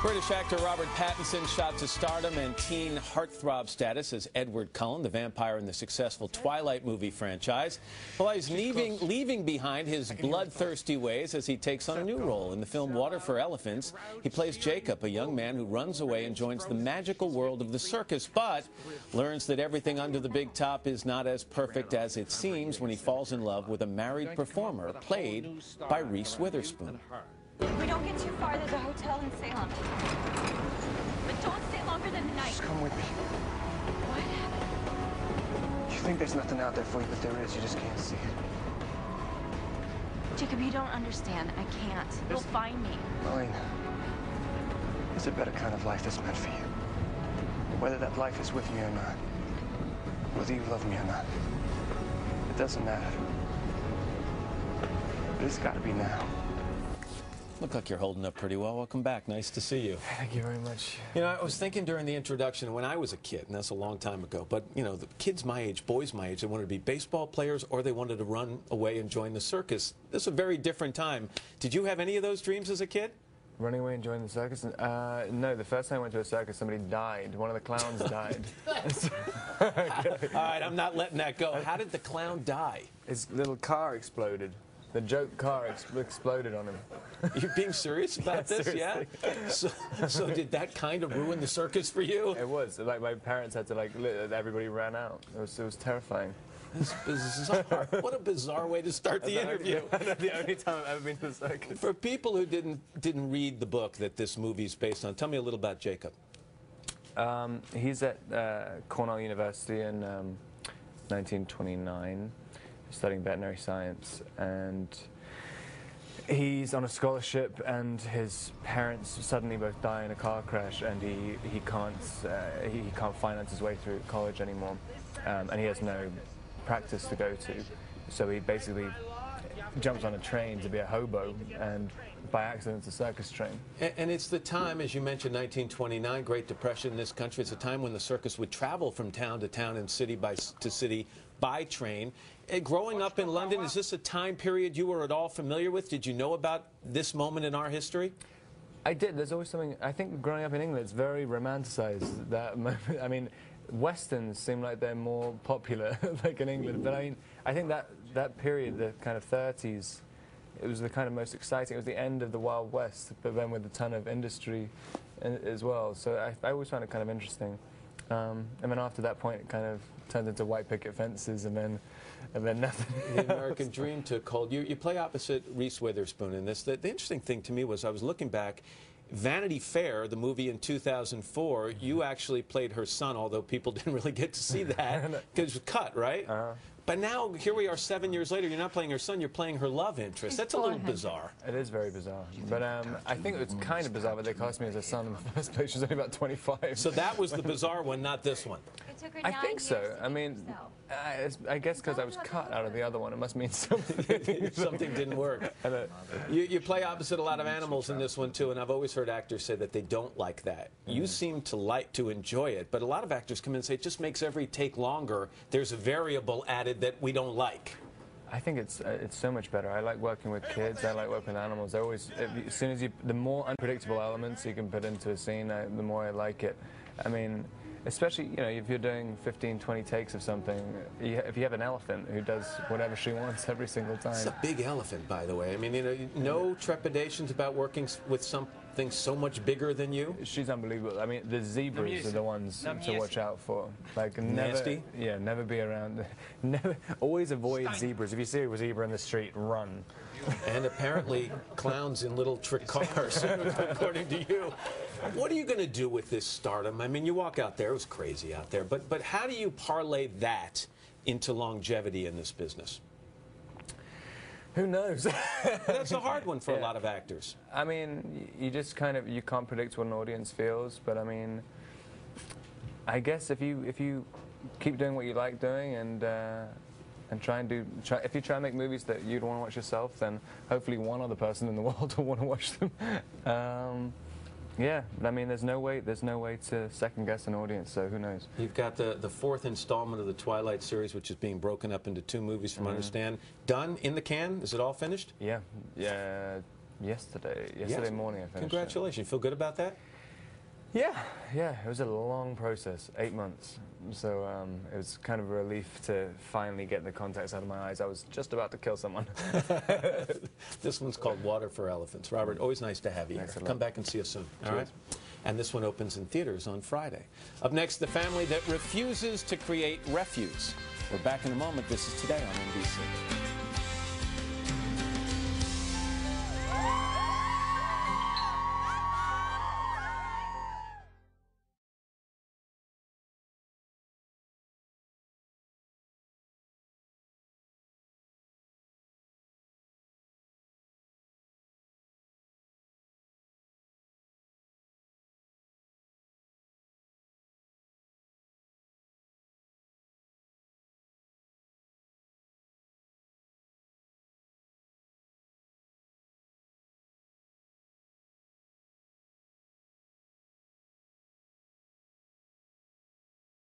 British actor Robert Pattinson shot to stardom and teen heartthrob status as Edward Cullen, the vampire in the successful Twilight movie franchise. Well, he's leaving behind his bloodthirsty ways as he takes on a new role. In the film Water for Elephants, he plays Jacob, a young man who runs away and joins the magical world of the circus, but learns that everything under the big top is not as perfect as it seems when he falls in love with a married performer played by Reese Witherspoon. If we don't get too far, there's a hotel in Salem. But don't stay longer than a night. Just come with me. What? You think there's nothing out there for you, but there is. You just can't see it. Jacob, you don't understand. I can't. You'll find me. Marlene, there's a better kind of life that's meant for you. Whether that life is with me or not, whether you love me or not, it doesn't matter. But it's got to be now. Look like you're holding up pretty well. Welcome back. Nice to see you. Thank you very much. You know, I was thinking during the introduction, when I was a kid, and that's a long time ago, but, you know, the kids my age, boys my age, they wanted to be baseball players or they wanted to run away and join the circus. This is a very different time. Did you have any of those dreams as a kid? Running away and joining the circus? No, the first time I went to a circus, somebody died. One of the clowns died. All right, I'm not letting that go. How did the clown die? His little car exploded. The joke car exploded on him. You're being serious about this, seriously. Yeah? So did that kind of ruin the circus for you? It was. Like, my parents had to, like, everybody ran out. It was terrifying. That's bizarre. What a bizarre way to start the interview. The only time I've ever been to the circus. For people who didn't read the book that this movie is based on, tell me a little about Jacob. He's at Cornell University in 1929. Studying veterinary science, and he's on a scholarship, and his parents suddenly both die in a car crash, and he can't finance his way through college anymore, and he has no practice to go to, so he basically jumps on a train to be a hobo, and by accident it's a circus train. And it's the time, as you mentioned, 1929, Great Depression in this country. It's a time when the circus would travel from town to town and city to city by train. Growing up in London, is this a time period you were at all familiar with? Did you know about this moment in our history? I did. There's always something, I think growing up in England, it's very romanticized, that moment. I mean, Westerns seem like they're more popular, like in England, but I mean, I think that period, the kind of 30s, it was the kind of most exciting. It was the end of the Wild West, but then with a ton of industry as well. So I always found it kind of interesting. And then after that point, it kind of turned into white picket fences, and then nothing. The American Dream took hold. You play opposite Reese Witherspoon in this. The interesting thing to me was, I was looking back, Vanity Fair, the movie in 2004, you actually played her son, although people didn't really get to see that because it was cut, right? But now, here we are 7 years later, you're not playing her son, you're playing her love interest. That's a little bizarre. It is very bizarre. But I think it's kind of bizarre that they cast me as a son in the first place. She's only about 25. So that was the bizarre one, not this one. I think so. I mean, I guess because I was cut out of the other one, it must mean something. Something didn't work. You play opposite a lot of animals in this one, too, and I've always heard actors say that they don't like that. You seem to enjoy it, but a lot of actors come in and say it just makes every take longer. There's a variable added that we don't like. I think it's so much better. I like working with kids. I like working with animals. They're always, as soon as the more unpredictable elements you can put into a scene, the more I like it. I mean, especially, you know, if you're doing 15, 20 takes of something, if you have an elephant who does whatever she wants every single time. It's a big elephant, by the way. I mean, you know, no trepidations about working with something so much bigger than you? She's unbelievable. I mean, the zebras are the ones to watch out for. Like, nasty? Never be around. Always avoid zebras. If you see a zebra in the street, run. And apparently clowns in little trick cars, according to you. What are you going to do with this stardom? I mean, you walk out there, it was crazy out there, but how do you parlay that into longevity in this business? Who knows? That's a hard one for a lot of actors. I mean, you just you can't predict what an audience feels, but I mean, I guess if you keep doing what you like doing and if you try and make movies that you'd want to watch yourself, then hopefully one other person in the world will want to watch them. Yeah, I mean, there's no way to second guess an audience, so who knows? You've got the fourth installment of the Twilight series, which is being broken up into 2 movies, from what I understand. Done, in the can? Is it all finished? Yeah. Yesterday morning I finished. Congratulations. You feel good about that? Yeah, it was a long process, 8 months. So it was kind of a relief to finally get the contacts out of my eyes. I was just about to kill someone. This one's called Water for Elephants. Robert, always nice to have you here. Come back and see us soon. All right? And this one opens in theaters on Friday. Up next, the family that refuses to create refuse. We're back in a moment. This is Today on NBC.